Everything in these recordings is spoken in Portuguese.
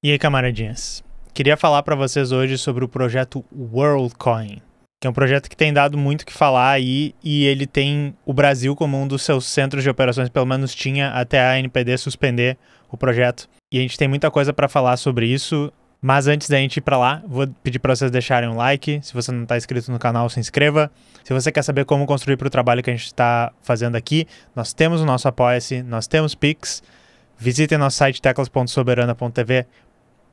E aí, camaradinhas? Queria falar para vocês hoje sobre o projeto WorldCoin, que é um projeto que tem dado muito o que falar aí, e ele tem o Brasil como um dos seus centros de operações, pelo menos tinha até a NPD suspender o projeto. E a gente tem muita coisa para falar sobre isso, mas antes da gente ir para lá, vou pedir para vocês deixarem um like. Se você não está inscrito no canal, se inscreva. Se você quer saber como construir para o trabalho que a gente está fazendo aqui, nós temos o nosso Apoia-se, nós temos Pix. Visitem nosso site teclas.soberana.tv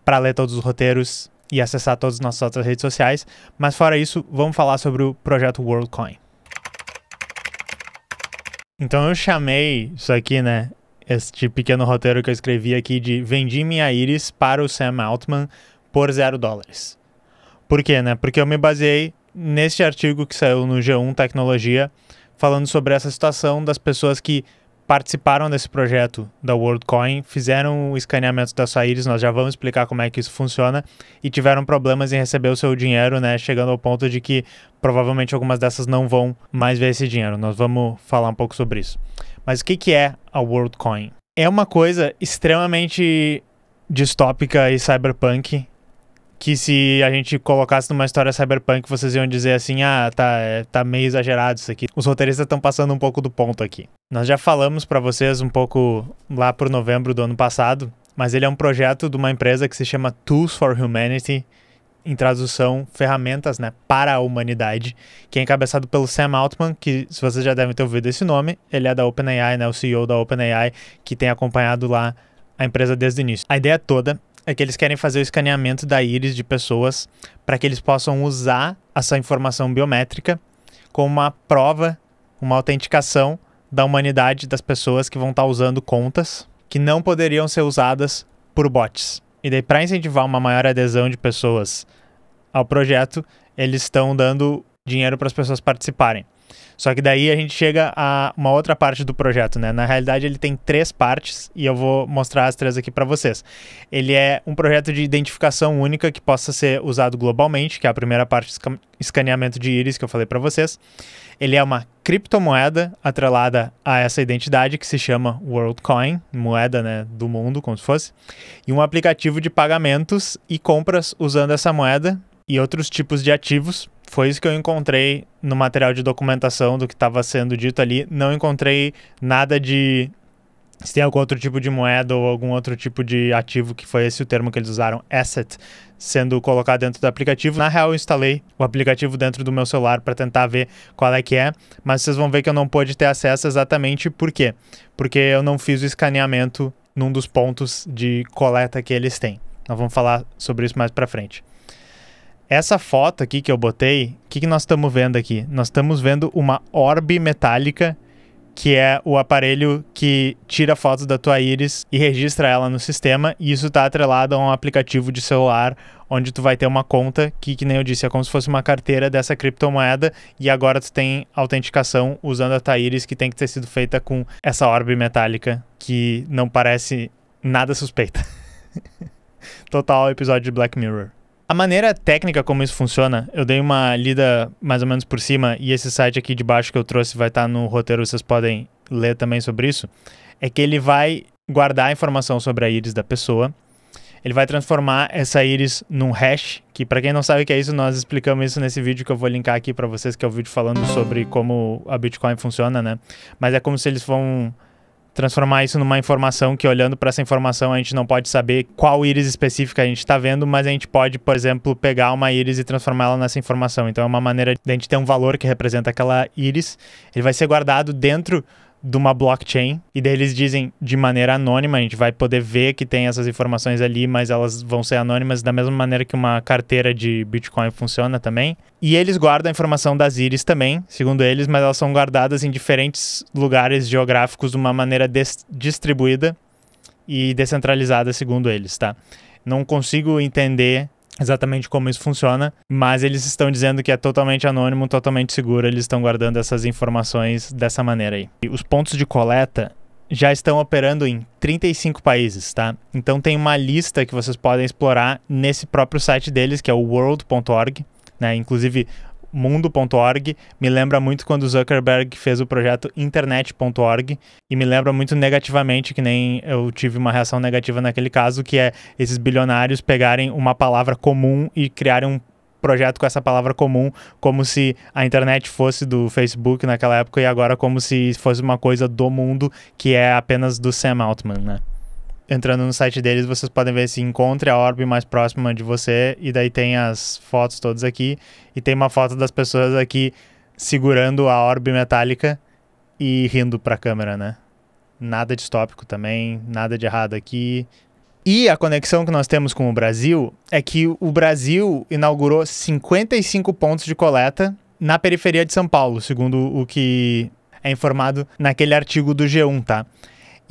para ler todos os roteiros e acessar todas as nossas outras redes sociais. Mas fora isso, vamos falar sobre o projeto WorldCoin. Então eu chamei isso aqui, né? Este pequeno roteiro que eu escrevi aqui de vendi minha Iris para o Sam Altman por $0. Por quê, né? Porque eu me baseei neste artigo que saiu no G1 Tecnologia falando sobre essa situação das pessoas que participaram desse projeto da WorldCoin, fizeram o escaneamento da sua Iris, nós já vamos explicar como é que isso funciona, e tiveram problemas em receber o seu dinheiro, né, chegando ao ponto de que provavelmente algumas dessas não vão mais ver esse dinheiro. Nós vamos falar um pouco sobre isso. Mas o que é a WorldCoin? É uma coisa extremamente distópica e cyberpunk, que se a gente colocasse numa história cyberpunk, vocês iam dizer assim, tá meio exagerado isso aqui. Os roteiristas estão passando um pouco do ponto aqui. Nós já falamos para vocês um pouco lá por novembro do ano passado, mas ele é um projeto de uma empresa que se chama Tools for Humanity, em tradução, ferramentas, né, para a humanidade, que é encabeçado pelo Sam Altman, que se vocês já devem ter ouvido esse nome, ele é da OpenAI, né, o CEO da OpenAI, que tem acompanhado lá a empresa desde o início. A ideia toda é que eles querem fazer o escaneamento da íris de pessoas para que eles possam usar essa informação biométrica como uma prova, uma autenticação da humanidade das pessoas que vão estar usando contas que não poderiam ser usadas por bots. E daí, para incentivar uma maior adesão de pessoas ao projeto, eles estão dando dinheiro para as pessoas participarem. Só que daí a gente chega a uma outra parte do projeto, né? Na realidade, ele tem 3 partes e eu vou mostrar as 3 aqui para vocês. Ele é um projeto de identificação única que possa ser usado globalmente, que é a primeira parte, escaneamento de íris que eu falei para vocês. Ele é uma criptomoeda atrelada a essa identidade que se chama WorldCoin, moeda, né, do mundo, como se fosse, e um aplicativo de pagamentos e compras usando essa moeda e outros tipos de ativos. Foi isso que eu encontrei no material de documentação do que estava sendo dito ali. Não encontrei nada de se tem algum outro tipo de moeda ou algum outro tipo de ativo, que foi esse o termo que eles usaram, asset, sendo colocado dentro do aplicativo. Na real, eu instalei o aplicativo dentro do meu celular para tentar ver qual é que é, mas vocês vão ver que eu não pude ter acesso exatamente por quê? Porque eu não fiz o escaneamento num dos pontos de coleta que eles têm. Nós vamos falar sobre isso mais para frente. Essa foto aqui que eu botei, o que nós estamos vendo aqui? Nós estamos vendo uma orbe metálica, que é o aparelho que tira fotos da tua íris e registra ela no sistema, e isso está atrelado a um aplicativo de celular, onde tu vai ter uma conta que nem eu disse, é como se fosse uma carteira dessa criptomoeda, e agora tu tem autenticação usando a tua íris, que tem que ter sido feita com essa orbe metálica, que não parece nada suspeita. Total episódio de Black Mirror. A maneira técnica como isso funciona, eu dei uma lida mais ou menos por cima, e esse site aqui de baixo que eu trouxe vai estar no roteiro, vocês podem ler também sobre isso, é que ele vai guardar a informação sobre a íris da pessoa, ele vai transformar essa íris num hash, que para quem não sabe o que é isso, nós explicamos isso nesse vídeo que eu vou linkar aqui para vocês, que é o vídeo falando sobre como a Bitcoin funciona, né? Mas é como se eles vão transformar isso numa informação que, olhando para essa informação, a gente não pode saber qual íris específica a gente está vendo, mas a gente pode, por exemplo, pegar uma íris e transformá-la nessa informação. Então é uma maneira de a gente ter um valor que representa aquela íris. Ele vai ser guardado dentro de uma blockchain, e daí eles dizem de maneira anônima, a gente vai poder ver que tem essas informações ali, mas elas vão ser anônimas da mesma maneira que uma carteira de Bitcoin funciona também. E eles guardam a informação das íris também, segundo eles, mas elas são guardadas em diferentes lugares geográficos de uma maneira distribuída e descentralizada, segundo eles, tá? Não consigo entender exatamente como isso funciona, mas eles estão dizendo que é totalmente anônimo, totalmente seguro, eles estão guardando essas informações dessa maneira aí. E os pontos de coleta já estão operando em 35 países, tá? Então tem uma lista que vocês podem explorar nesse próprio site deles, que é o world.org, né? Inclusive mundo.org, me lembra muito quando o Zuckerberg fez o projeto internet.org, e me lembra muito negativamente, que nem eu tive uma reação negativa naquele caso, que é esses bilionários pegarem uma palavra comum e criarem um projeto com essa palavra comum, como se a internet fosse do Facebook naquela época, e agora como se fosse uma coisa do mundo, que é apenas do Sam Altman, né? Entrando no site deles, vocês podem ver se encontre a orbe mais próxima de você, e daí tem as fotos todas aqui, e tem uma foto das pessoas aqui segurando a orbe metálica e rindo pra câmera, né? Nada distópico também, nada de errado aqui. E a conexão que nós temos com o Brasil é que o Brasil inaugurou 55 pontos de coleta na periferia de São Paulo, segundo o que é informado naquele artigo do G1, tá?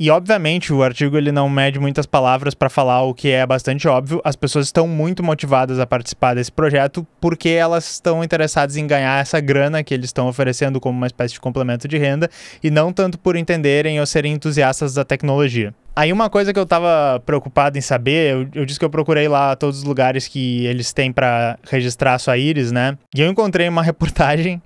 E, obviamente, o artigo ele não mede muitas palavras para falar o que é bastante óbvio. As pessoas estão muito motivadas a participar desse projeto porque elas estão interessadas em ganhar essa grana que eles estão oferecendo como uma espécie de complemento de renda, e não tanto por entenderem ou serem entusiastas da tecnologia. Aí uma coisa que eu tava preocupado em saber, eu disse que eu procurei lá todos os lugares que eles têm para registrar a sua íris, né? E eu encontrei uma reportagem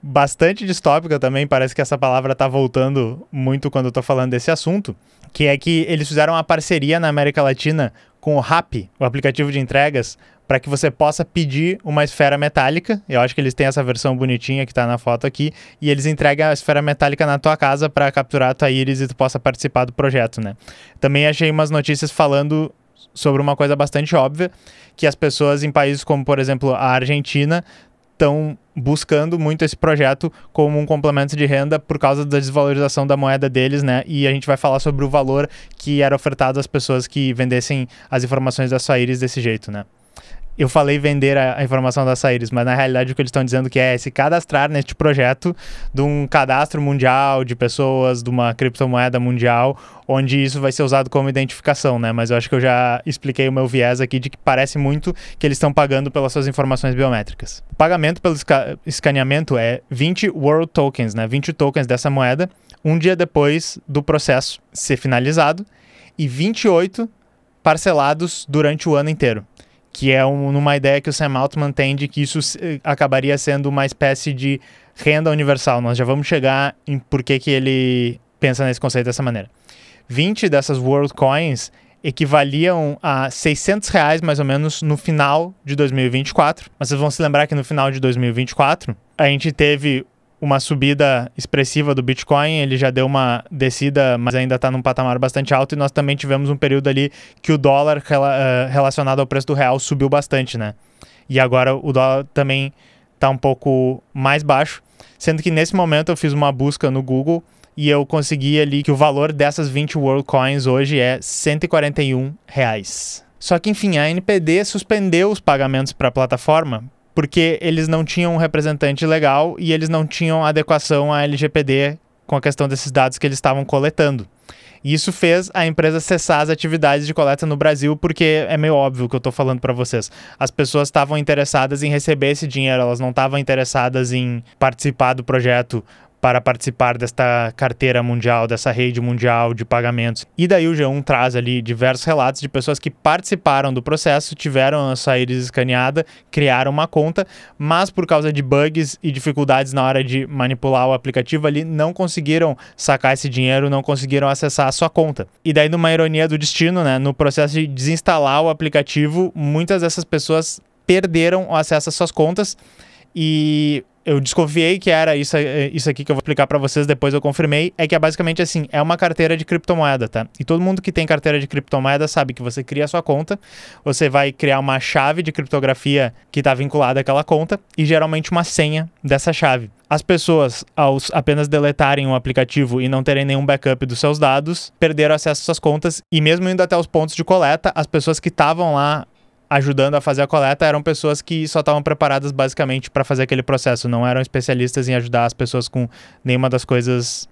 bastante distópica também, parece que essa palavra tá voltando muito quando eu tô falando desse assunto, que é que eles fizeram uma parceria na América Latina com o Rappi, o aplicativo de entregas, para que você possa pedir uma esfera metálica. Eu acho que eles têm essa versão bonitinha que tá na foto aqui, e eles entregam a esfera metálica na tua casa para capturar a tua íris e tu possa participar do projeto, né? Também achei umas notícias falando sobre uma coisa bastante óbvia, que as pessoas em países como, por exemplo, a Argentina, estão buscando muito esse projeto como um complemento de renda por causa da desvalorização da moeda deles, né? E a gente vai falar sobre o valor que era ofertado às pessoas que vendessem as informações da sua íris desse jeito, né? Eu falei vender a informação da sua íris, mas na realidade o que eles estão dizendo que é se cadastrar neste projeto de um cadastro mundial de pessoas, de uma criptomoeda mundial, onde isso vai ser usado como identificação, né? Mas eu acho que eu já expliquei o meu viés aqui de que parece muito que eles estão pagando pelas suas informações biométricas. O pagamento pelo escaneamento é 20 World Tokens, né? 20 tokens dessa moeda, um dia depois do processo ser finalizado, e 28 parcelados durante o ano inteiro, que é numa ideia que o Sam Altman tem de que isso acabaria sendo uma espécie de renda universal. Nós já vamos chegar em por que ele pensa nesse conceito dessa maneira. 20 dessas World Coins equivaliam a R$600 mais ou menos no final de 2024. Mas vocês vão se lembrar que no final de 2024 a gente teve uma subida expressiva do Bitcoin, ele já deu uma descida, mas ainda está num patamar bastante alto, e nós também tivemos um período ali que o dólar relacionado ao preço do real subiu bastante, né? E agora o dólar também está um pouco mais baixo, sendo que nesse momento eu fiz uma busca no Google e eu consegui ali que o valor dessas 20 World Coins hoje é R$141. Só que, enfim, a NPD suspendeu os pagamentos para a plataforma porque eles não tinham um representante legal e eles não tinham adequação à LGPD com a questão desses dados que eles estavam coletando. E isso fez a empresa cessar as atividades de coleta no Brasil, porque é meio óbvio o que eu estou falando para vocês. As pessoas estavam interessadas em receber esse dinheiro, elas não estavam interessadas em participar do projeto para participar desta carteira mundial, dessa rede mundial de pagamentos. E daí o G1 traz ali diversos relatos de pessoas que participaram do processo, tiveram a sua íris escaneada, criaram uma conta, mas por causa de bugs e dificuldades na hora de manipular o aplicativo ali, não conseguiram sacar esse dinheiro, não conseguiram acessar a sua conta. E daí, numa ironia do destino, né, no processo de desinstalar o aplicativo, muitas dessas pessoas perderam o acesso às suas contas, e eu desconfiei que era isso aqui que eu vou explicar para vocês, depois eu confirmei, é que é basicamente assim, é uma carteira de criptomoeda, tá? E todo mundo que tem carteira de criptomoeda sabe que você cria a sua conta, você vai criar uma chave de criptografia que está vinculada àquela conta e geralmente uma senha dessa chave. As pessoas, ao apenas deletarem o aplicativo e não terem nenhum backup dos seus dados, perderam acesso às suas contas, e mesmo indo até os pontos de coleta, as pessoas que estavam lá ajudando a fazer a coleta eram pessoas que só estavam preparadas basicamente para fazer aquele processo, não eram especialistas em ajudar as pessoas com nenhuma das coisas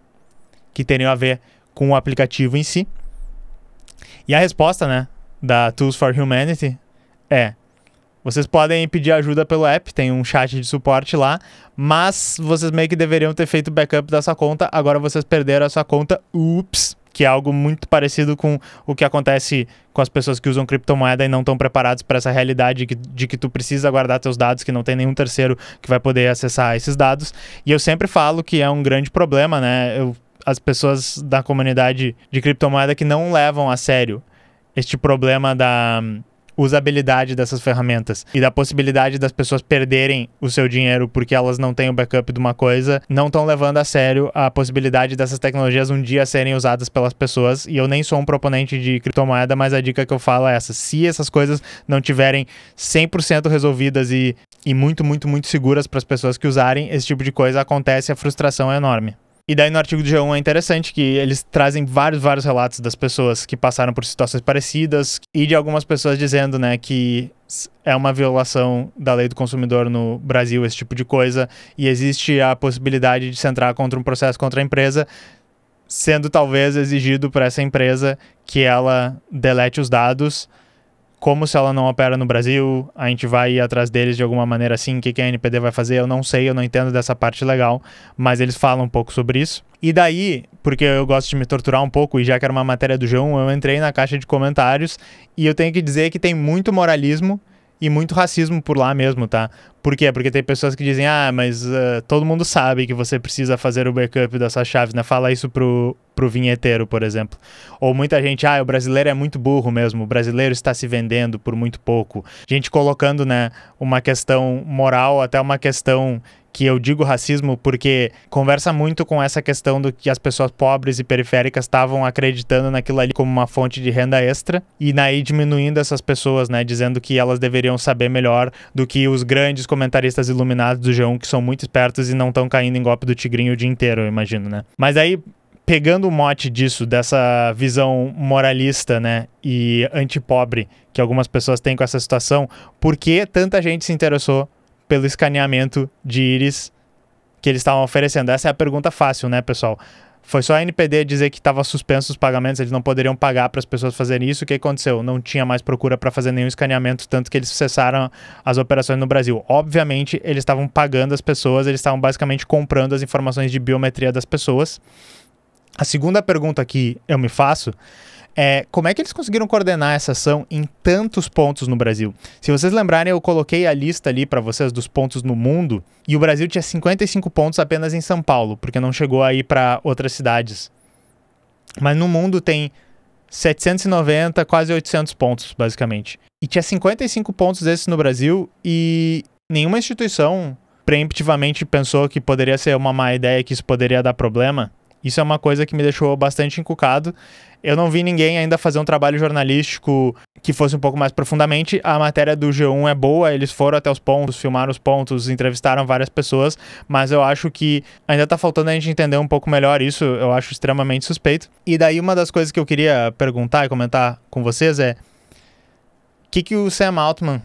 que teriam a ver com o aplicativo em si. E a resposta, né, da Tools for Humanity é: vocês podem pedir ajuda pelo app, tem um chat de suporte lá, mas vocês meio que deveriam ter feito backup dessa conta, agora vocês perderam a sua conta, ups! que é algo muito parecido com o que acontece com as pessoas que usam criptomoeda e não estão preparados para essa realidade de que tu precisa guardar teus dados, que não tem nenhum terceiro que vai poder acessar esses dados. E eu sempre falo que é um grande problema, né? As pessoas da comunidade de criptomoeda que não levam a sério este problema da usabilidade dessas ferramentas e da possibilidade das pessoas perderem o seu dinheiro porque elas não têm o backup de uma coisa, não estão levando a sério a possibilidade dessas tecnologias um dia serem usadas pelas pessoas. E eu nem sou um proponente de criptomoeda, mas a dica que eu falo é essa: se essas coisas não tiverem 100% resolvidas e muito, muito, muito seguras para as pessoas que usarem, esse tipo de coisa acontece, a frustração é enorme. E daí no artigo do G1 é interessante que eles trazem vários relatos das pessoas que passaram por situações parecidas e de algumas pessoas dizendo, né, que é uma violação da lei do consumidor no Brasil, esse tipo de coisa, e existe a possibilidade de se entrar contra um processo contra a empresa, sendo talvez exigido para essa empresa que ela delete os dados. Como se ela não opera no Brasil, a gente vai ir atrás deles de alguma maneira assim. O que a NPD vai fazer? Eu não sei, eu não entendo dessa parte legal, mas eles falam um pouco sobre isso. E daí, porque eu gosto de me torturar um pouco, e já que era uma matéria do G1, eu entrei na caixa de comentários e eu tenho que dizer que tem muito moralismo e muito racismo por lá mesmo, tá? Por quê? Porque tem pessoas que dizem, mas todo mundo sabe que você precisa fazer o backup dessas chaves, né? Fala isso pro vinheteiro, por exemplo. Ou muita gente, o brasileiro é muito burro mesmo, o brasileiro está se vendendo por muito pouco. Gente colocando, né, uma questão moral, até uma questão que eu digo racismo porque conversa muito com essa questão do que as pessoas pobres e periféricas estavam acreditando naquilo ali como uma fonte de renda extra, e daí diminuindo essas pessoas, né, dizendo que elas deveriam saber melhor do que os grandes comentaristas iluminados do G1, que são muito espertos e não estão caindo em golpe do tigrinho o dia inteiro, eu imagino, né. Mas aí, pegando o mote disso, dessa visão moralista, né, e antipobre que algumas pessoas têm com essa situação, por que tanta gente se interessou pelo escaneamento de íris que eles estavam oferecendo? Essa é a pergunta fácil, né, pessoal? Foi só a NPD dizer que estava suspenso os pagamentos, eles não poderiam pagar para as pessoas fazerem isso. O que aconteceu? Não tinha mais procura para fazer nenhum escaneamento, tanto que eles cessaram as operações no Brasil. Obviamente, eles estavam pagando as pessoas, eles estavam basicamente comprando as informações de biometria das pessoas. A segunda pergunta que eu me faço é como é que eles conseguiram coordenar essa ação em tantos pontos no Brasil? Se vocês lembrarem, eu coloquei a lista ali para vocês dos pontos no mundo, e o Brasil tinha 55 pontos apenas em São Paulo, porque não chegou aí para outras cidades. Mas no mundo tem 790, quase 800 pontos, basicamente. E tinha 55 pontos desses no Brasil, e nenhuma instituição preemptivamente pensou que poderia ser uma má ideia, que isso poderia dar problema. Isso é uma coisa que me deixou bastante encucado. Eu não vi ninguém ainda fazer um trabalho jornalístico que fosse um pouco mais profundamente. A matéria do G1 é boa, eles foram até os pontos, filmaram os pontos, entrevistaram várias pessoas, mas eu acho que ainda tá faltando a gente entender um pouco melhor isso, eu acho extremamente suspeito. E daí uma das coisas que eu queria perguntar e comentar com vocês é: o que o Sam Altman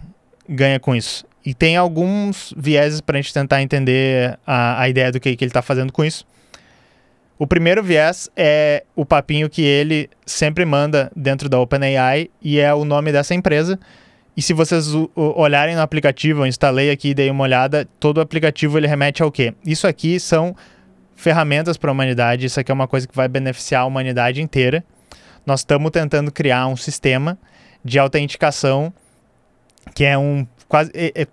ganha com isso? E tem alguns vieses pra gente tentar entender a ideia do que ele tá fazendo com isso. O primeiro viés é o papinho que ele sempre manda dentro da OpenAI, e é o nome dessa empresa. E se vocês olharem no aplicativo, eu instalei aqui e dei uma olhada, todo o aplicativo ele remete ao quê? Isso aqui são ferramentas para a humanidade, isso aqui é uma coisa que vai beneficiar a humanidade inteira. Nós estamos tentando criar um sistema de autenticação que é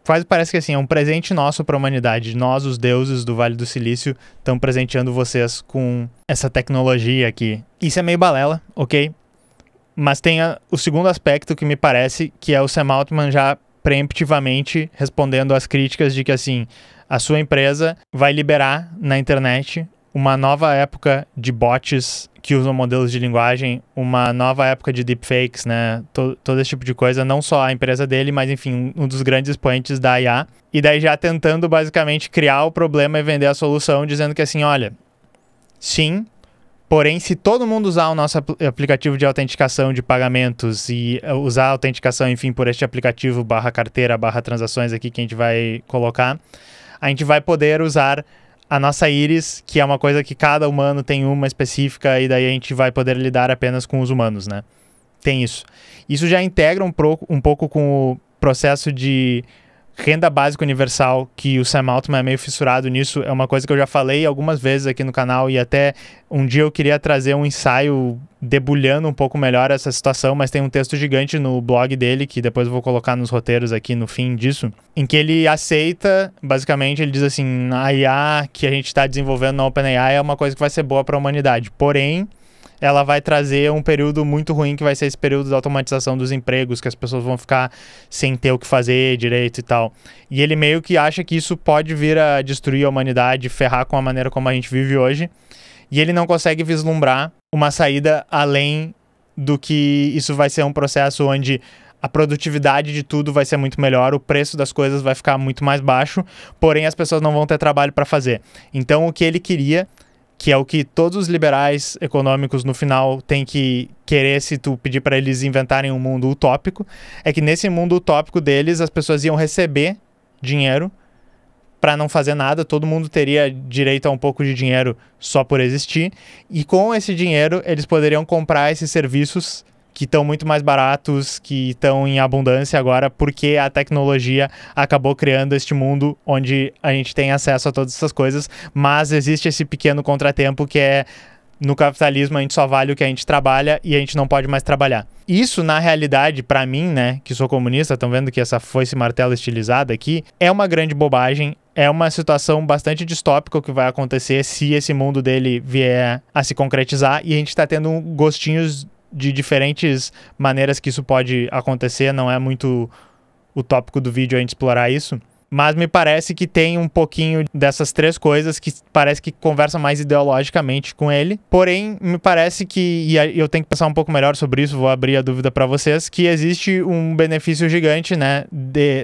quase parece que assim, é um presente nosso para a humanidade. Nós, os deuses do Vale do Silício, estamos presenteando vocês com essa tecnologia aqui. Isso é meio balela, ok? Mas tem o segundo aspecto que me parece, que é o Sam Altman já preemptivamente respondendo às críticas de que assim, a sua empresa vai liberar na internet uma nova época de bots que usam modelos de linguagem, uma nova época de deepfakes, né? Todo esse tipo de coisa, não só a empresa dele, mas enfim, um dos grandes expoentes da IA. E daí já tentando basicamente criar o problema e vender a solução, dizendo que assim, olha, sim, porém se todo mundo usar o nosso aplicativo de autenticação de pagamentos e usar a autenticação, enfim, por este aplicativo /carteira /transações aqui que a gente vai colocar, a gente vai poder usar a nossa íris, que é uma coisa que cada humano tem uma específica, e daí a gente vai poder lidar apenas com os humanos, né? Tem isso. Isso já integra um pouco com o processo de renda básica universal, que o Sam Altman é meio fissurado nisso, é uma coisa que eu já falei algumas vezes aqui no canal, e até um dia eu queria trazer um ensaio debulhando um pouco melhor essa situação, mas tem um texto gigante no blog dele, que depois eu vou colocar nos roteiros aqui no fim disso, em que ele aceita, basicamente, ele diz assim, a IA que a gente está desenvolvendo na OpenAI é uma coisa que vai ser boa para a humanidade, porém, ela vai trazer um período muito ruim, que vai ser esse período da automatização dos empregos, que as pessoas vão ficar sem ter o que fazer direito e tal. E ele meio que acha que isso pode vir a destruir a humanidade, ferrar com a maneira como a gente vive hoje. E ele não consegue vislumbrar uma saída além do que isso vai ser um processo onde a produtividade de tudo vai ser muito melhor, o preço das coisas vai ficar muito mais baixo, porém as pessoas não vão ter trabalho para fazer. Então o que ele queria, que é o que todos os liberais econômicos no final têm que querer, se tu pedir para eles inventarem um mundo utópico, é que nesse mundo utópico deles as pessoas iam receber dinheiro para não fazer nada, todo mundo teria direito a um pouco de dinheiro só por existir, e com esse dinheiro eles poderiam comprar esses serviços que estão muito mais baratos, que estão em abundância agora, porque a tecnologia acabou criando este mundo onde a gente tem acesso a todas essas coisas, mas existe esse pequeno contratempo que é, no capitalismo a gente só vale o que a gente trabalha e a gente não pode mais trabalhar. Isso, na realidade, para mim, né, que sou comunista, estão vendo que essa foice martelo estilizada aqui, é uma grande bobagem, é uma situação bastante distópica o que vai acontecer se esse mundo dele vier a se concretizar, e a gente está tendo gostinhos de diferentes maneiras que isso pode acontecer, não é muito o tópico do vídeo a gente explorar isso, mas me parece que tem um pouquinho dessas três coisas que parece que conversa mais ideologicamente com ele, porém me parece que, e eu tenho que pensar um pouco melhor sobre isso, vou abrir a dúvida para vocês, que existe um benefício gigante, né,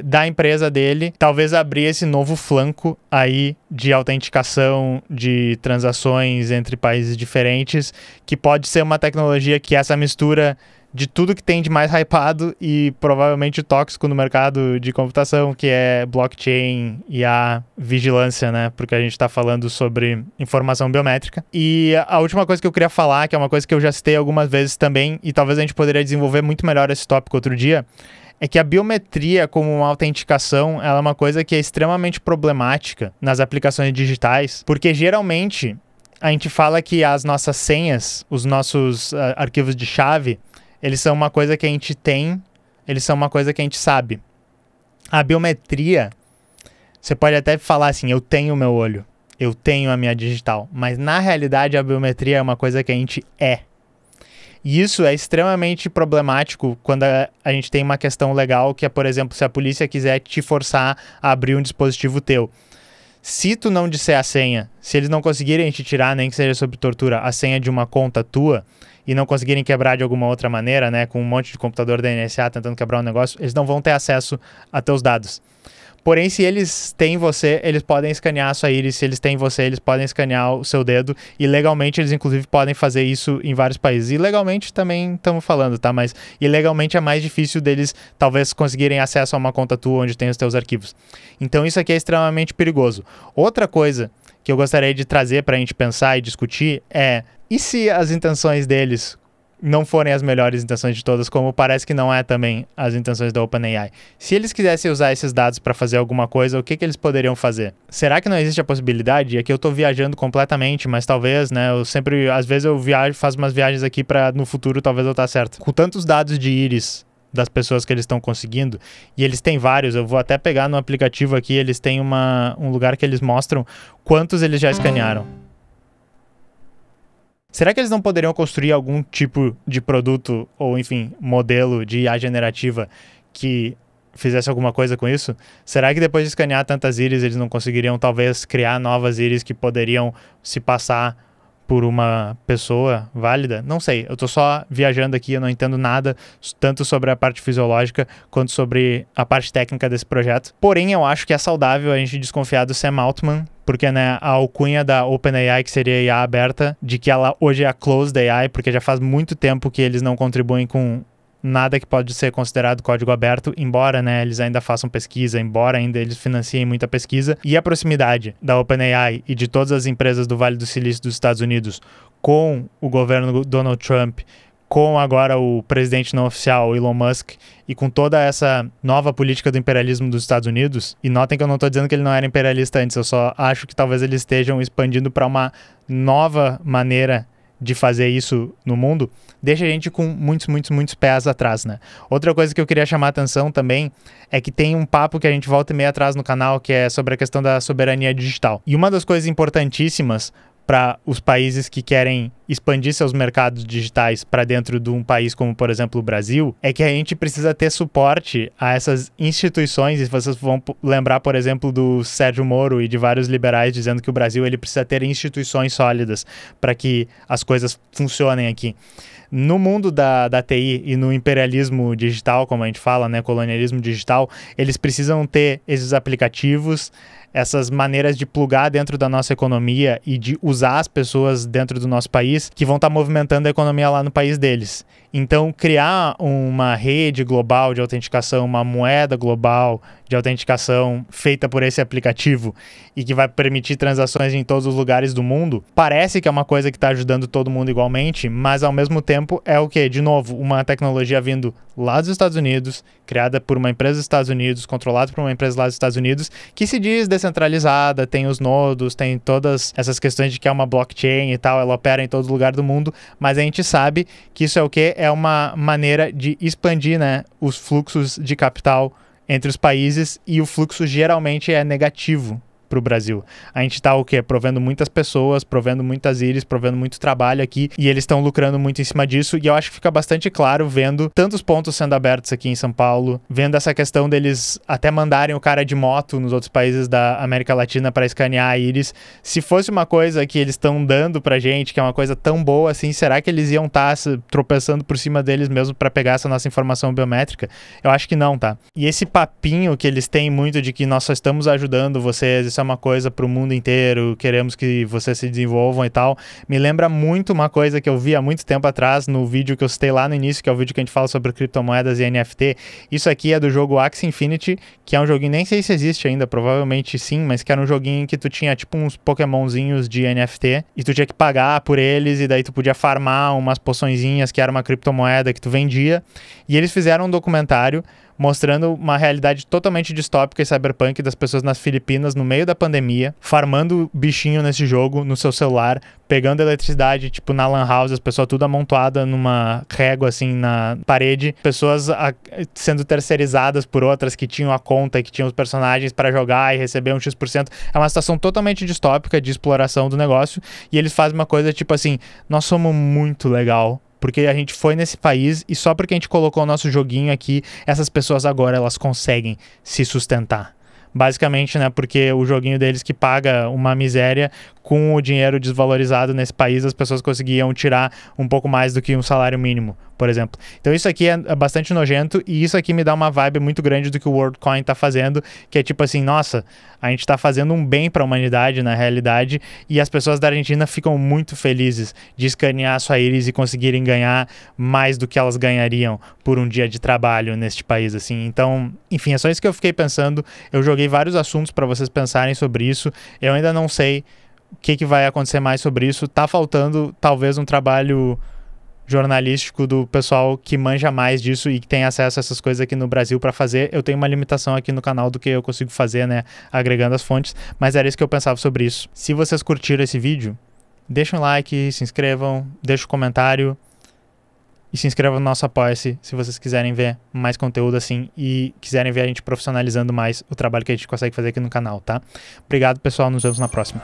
da empresa dele, talvez abrir esse novo flanco aí de autenticação de transações entre países diferentes, que pode ser uma tecnologia que essa mistura de tudo que tem de mais hypado e provavelmente tóxico no mercado de computação, que é blockchain e a vigilância, né? Porque a gente está falando sobre informação biométrica. E a última coisa que eu queria falar, que é uma coisa que eu já citei algumas vezes também, e talvez a gente poderia desenvolver muito melhor esse tópico outro dia, é que a biometria como uma autenticação, ela é uma coisa que é extremamente problemática nas aplicações digitais, porque geralmente a gente fala que as nossas senhas, os nossos arquivos de chave, eles são uma coisa que a gente tem, eles são uma coisa que a gente sabe. A biometria, você pode até falar assim, eu tenho o meu olho, eu tenho a minha digital, mas na realidade a biometria é uma coisa que a gente é. E isso é extremamente problemático quando a gente tem uma questão legal, que é, por exemplo, se a polícia quiser te forçar a abrir um dispositivo teu. Se tu não disser a senha, se eles não conseguirem te tirar, nem que seja sob tortura, a senha de uma conta tua, e não conseguirem quebrar de alguma outra maneira, né, com um monte de computador da NSA tentando quebrar um negócio, eles não vão ter acesso a teus dados. Porém, se eles têm você, eles podem escanear a sua íris, se eles têm você, eles podem escanear o seu dedo, e legalmente eles inclusive podem fazer isso em vários países. E legalmente também estamos falando, tá? Mas ilegalmente é mais difícil deles talvez conseguirem acesso a uma conta tua onde tem os teus arquivos. Então isso aqui é extremamente perigoso. Outra coisa que eu gostaria de trazer para a gente pensar e discutir é, e se as intenções deles não forem as melhores intenções de todas, como parece que não é também as intenções da OpenAI? Se eles quisessem usar esses dados para fazer alguma coisa, o que eles poderiam fazer? Será que não existe a possibilidade? É que eu estou viajando completamente, mas talvez, né, eu sempre, às vezes eu viajo, faço umas viagens aqui para no futuro talvez eu estar certo. Com tantos dados de íris das pessoas que eles estão conseguindo, e eles têm vários, eu vou até pegar no aplicativo aqui, eles têm um lugar que eles mostram quantos eles já escanearam. Será que eles não poderiam construir algum tipo de produto, ou enfim, modelo de IA generativa que fizesse alguma coisa com isso? Será que depois de escanear tantas íris, eles não conseguiriam talvez criar novas íris que poderiam se passar por uma pessoa válida? Não sei, eu tô só viajando aqui, eu não entendo nada, tanto sobre a parte fisiológica quanto sobre a parte técnica desse projeto. Porém, eu acho que é saudável a gente desconfiar do Sam Altman, porque, né, a alcunha da OpenAI, que seria a IA aberta, de que ela hoje é a Closed AI, porque já faz muito tempo que eles não contribuem com nada que pode ser considerado código aberto, embora, né, eles ainda façam pesquisa, embora ainda eles financiem muita pesquisa. E a proximidade da OpenAI e de todas as empresas do Vale do Silício dos Estados Unidos com o governo Donald Trump, com agora o presidente não oficial, Elon Musk, e com toda essa nova política do imperialismo dos Estados Unidos, e notem que eu não estou dizendo que ele não era imperialista antes, eu só acho que talvez eles estejam expandindo para uma nova maneira de fazer isso no mundo, deixa a gente com muitos pés atrás, né? Outra coisa que eu queria chamar a atenção também é que tem um papo que a gente volta e meia atrás no canal, que é sobre a questão da soberania digital. E uma das coisas importantíssimas para os países que querem expandir seus mercados digitais para dentro de um país como, por exemplo, o Brasil, é que a gente precisa ter suporte a essas instituições. E vocês vão lembrar, por exemplo, do Sérgio Moro e de vários liberais dizendo que o Brasil ele precisa ter instituições sólidas para que as coisas funcionem aqui. No mundo da TI e no imperialismo digital, como a gente fala, né, colonialismo digital, eles precisam ter esses aplicativos, essas maneiras de plugar dentro da nossa economia e de usar as pessoas dentro do nosso país que vão estar movimentando a economia lá no país deles. Então, criar uma rede global de autenticação, uma moeda global de autenticação feita por esse aplicativo e que vai permitir transações em todos os lugares do mundo, parece que é uma coisa que está ajudando todo mundo igualmente, mas ao mesmo tempo é o quê? De novo, uma tecnologia vindo lá dos Estados Unidos, criada por uma empresa dos Estados Unidos, controlada por uma empresa lá dos Estados Unidos, que se diz descentralizada, tem os nodos, tem todas essas questões de que é uma blockchain e tal, ela opera em todo lugar do mundo, mas a gente sabe que isso é o quê? É uma maneira de expandir, né, os fluxos de capital entre os países, e o fluxo geralmente é negativo para o Brasil. A gente está o quê? Provendo muitas pessoas, provendo muitas íris, provendo muito trabalho aqui, e eles estão lucrando muito em cima disso, e eu acho que fica bastante claro vendo tantos pontos sendo abertos aqui em São Paulo, vendo essa questão deles até mandarem o cara de moto nos outros países da América Latina para escanear a íris. Se fosse uma coisa que eles estão dando pra gente, que é uma coisa tão boa assim, será que eles iam estar tropeçando por cima deles mesmo para pegar essa nossa informação biométrica? Eu acho que não, tá? E esse papinho que eles têm muito de que nós só estamos ajudando vocês, isso é uma coisa para o mundo inteiro, queremos que vocês se desenvolvam e tal, me lembra muito uma coisa que eu vi há muito tempo atrás no vídeo que eu citei lá no início, que é o vídeo que a gente fala sobre criptomoedas e NFT. Isso aqui é do jogo Axie Infinity, que é um joguinho, nem sei se existe ainda, provavelmente sim, mas que era um joguinho que tu tinha tipo uns Pokémonzinhos de NFT e tu tinha que pagar por eles, e daí tu podia farmar umas poçõezinhas que era uma criptomoeda que tu vendia, e eles fizeram um documentário mostrando uma realidade totalmente distópica e cyberpunk das pessoas nas Filipinas no meio da pandemia, farmando bichinho nesse jogo, no seu celular, pegando eletricidade, tipo na lan house, as pessoas tudo amontoada numa régua assim na parede, pessoas sendo terceirizadas por outras que tinham a conta e que tinham os personagens para jogar e receber um X%. É uma situação totalmente distópica de exploração do negócio, e eles fazem uma coisa tipo assim, nós somos muito legal, porque a gente foi nesse país e só porque a gente colocou o nosso joguinho aqui, essas pessoas agora elas conseguem se sustentar. Basicamente, né, porque o joguinho deles que paga uma miséria, com o dinheiro desvalorizado nesse país, as pessoas conseguiam tirar um pouco mais do que um salário mínimo, por exemplo. Então isso aqui é bastante nojento, e isso aqui me dá uma vibe muito grande do que o WorldCoin tá fazendo, que é tipo assim, nossa, a gente tá fazendo um bem para a humanidade na realidade, e as pessoas da Argentina ficam muito felizes de escanear sua íris e conseguirem ganhar mais do que elas ganhariam por um dia de trabalho neste país, assim. Então, enfim, é só isso que eu fiquei pensando. Eu joguei vários assuntos para vocês pensarem sobre isso. Eu ainda não sei o que vai acontecer mais sobre isso. Tá faltando talvez um trabalho jornalístico do pessoal que manja mais disso e que tem acesso a essas coisas aqui no Brasil para fazer. Eu tenho uma limitação aqui no canal do que eu consigo fazer, né, agregando as fontes, mas era isso que eu pensava sobre isso. Se vocês curtiram esse vídeo, deixem um like, se inscrevam, deixem um comentário e se inscrevam no nosso Apoia-se se vocês quiserem ver mais conteúdo assim e quiserem ver a gente profissionalizando mais o trabalho que a gente consegue fazer aqui no canal, tá? Obrigado, pessoal, nos vemos na próxima.